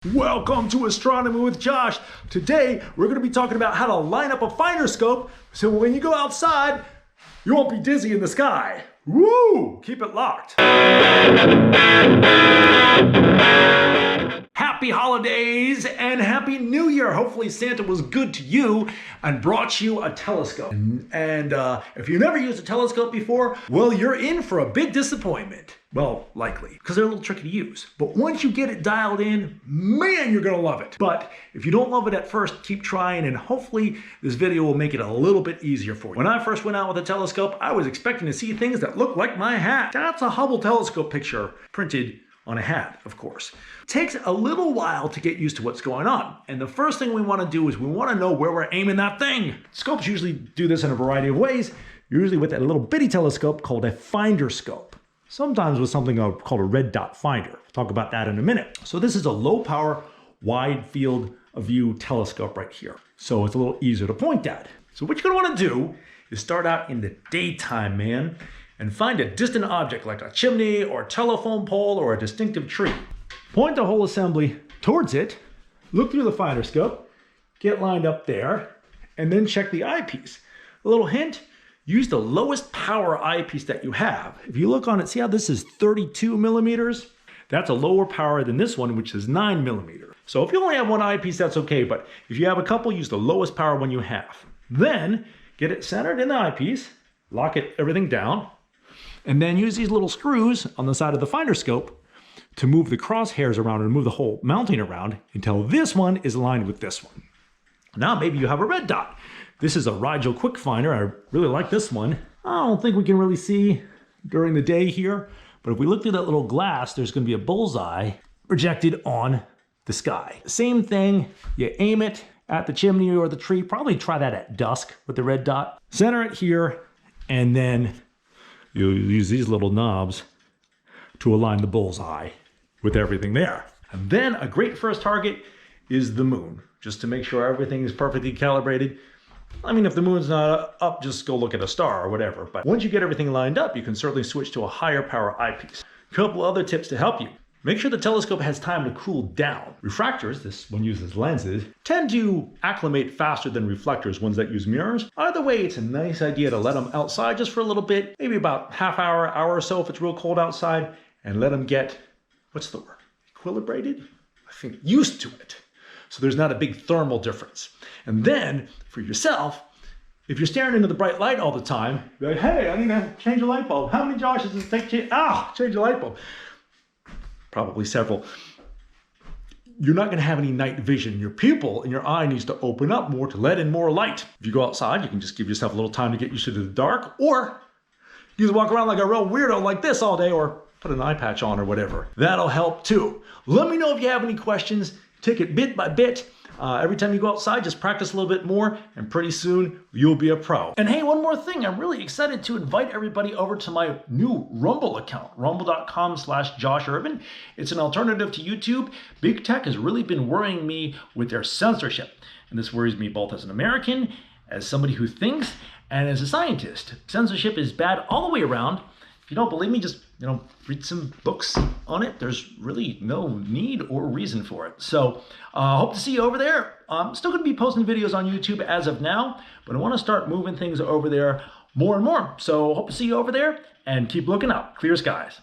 Welcome to Astronomy with Josh. Today, we're going to be talking about how to line up a finder scope so when you go outside, you won't be dizzy in the sky. Woo! Keep it locked. Happy holidays and Happy New Year. Hopefully Santa was good to you and brought you a telescope. And if you've never used a telescope before, well, you're in for a big disappointment. Well, likely, because they're a little tricky to use. But once you get it dialed in, man, you're gonna love it. But if you don't love it at first, keep trying, and hopefully this video will make it a little bit easier for you. When I first went out with a telescope, I was expecting to see things that looked like my hat. That's a Hubble telescope picture printed on a hat, of course. It takes a little while to get used to what's going on. And the first thing we wanna do is we wanna know where we're aiming that thing. Scopes usually do this in a variety of ways, usually with a little bitty telescope called a finder scope. Sometimes with something called a red dot finder. We'll talk about that in a minute. So this is a low power, wide field of view telescope right here. So it's a little easier to point at. So what you're gonna wanna do is start out in the daytime, man, and find a distant object like a chimney or a telephone pole or a distinctive tree. Point the whole assembly towards it, look through the finder scope, get lined up there, and then check the eyepiece. A little hint, use the lowest power eyepiece that you have. If you look on it, see how this is 32 millimeters? That's a lower power than this one, which is 9 millimeters. So if you only have one eyepiece, that's okay, but if you have a couple, use the lowest power one you have. Then get it centered in the eyepiece, lock everything down, and then use these little screws on the side of the finder scope to move the crosshairs around and move the whole mounting around until this one is aligned with this one. Now maybe you have a red dot. This is a Rigel quick finder. I really like this one. I don't think we can really see during the day here, but if we look through that little glass, there's gonna be a bullseye projected on the sky. Same thing, you aim it at the chimney or the tree. Probably try that at dusk with the red dot. Center it here, and then you'll use these little knobs to align the bullseye with everything there. And then a great first target is the moon, just to make sure everything is perfectly calibrated. I mean, if the moon's not up, just go look at a star or whatever. But once you get everything lined up, you can certainly switch to a higher power eyepiece. A couple other tips to help you. Make sure the telescope has time to cool down. Refractors, this one uses lenses, tend to acclimate faster than reflectors, ones that use mirrors. Either way, it's a nice idea to let them outside just for a little bit, maybe about half hour, hour or so if it's real cold outside, and let them get, what's the word, equilibrated? I think used to it. So there's not a big thermal difference. And then for yourself, if you're staring into the bright light all the time, you're like, hey, I need to change a light bulb. How many Joshes does it take to change a light bulb? Probably several. You're not gonna have any night vision. Your pupil in your eye needs to open up more to let in more light. If you go outside, you can just give yourself a little time to get used to the dark, or you can walk around like a real weirdo like this all day, or put an eye patch on or whatever. That'll help too. Let me know if you have any questions. Take it bit by bit. Every time you go outside, just practice a little bit more, and pretty soon you'll be a pro. And hey, one more thing, I'm really excited to invite everybody over to my new Rumble account, rumble.com/JoshUrban. It's an alternative to YouTube. Big Tech has really been worrying me with their censorship. And this worries me both as an American, as somebody who thinks, and as a scientist. Censorship is bad all the way around. If you don't believe me, just read some books on it. There's really no need or reason for it. So hope to see you over there. I'm still gonna be posting videos on YouTube as of now, but I wanna start moving things over there more and more. So hope to see you over there, and keep looking up. Clear skies.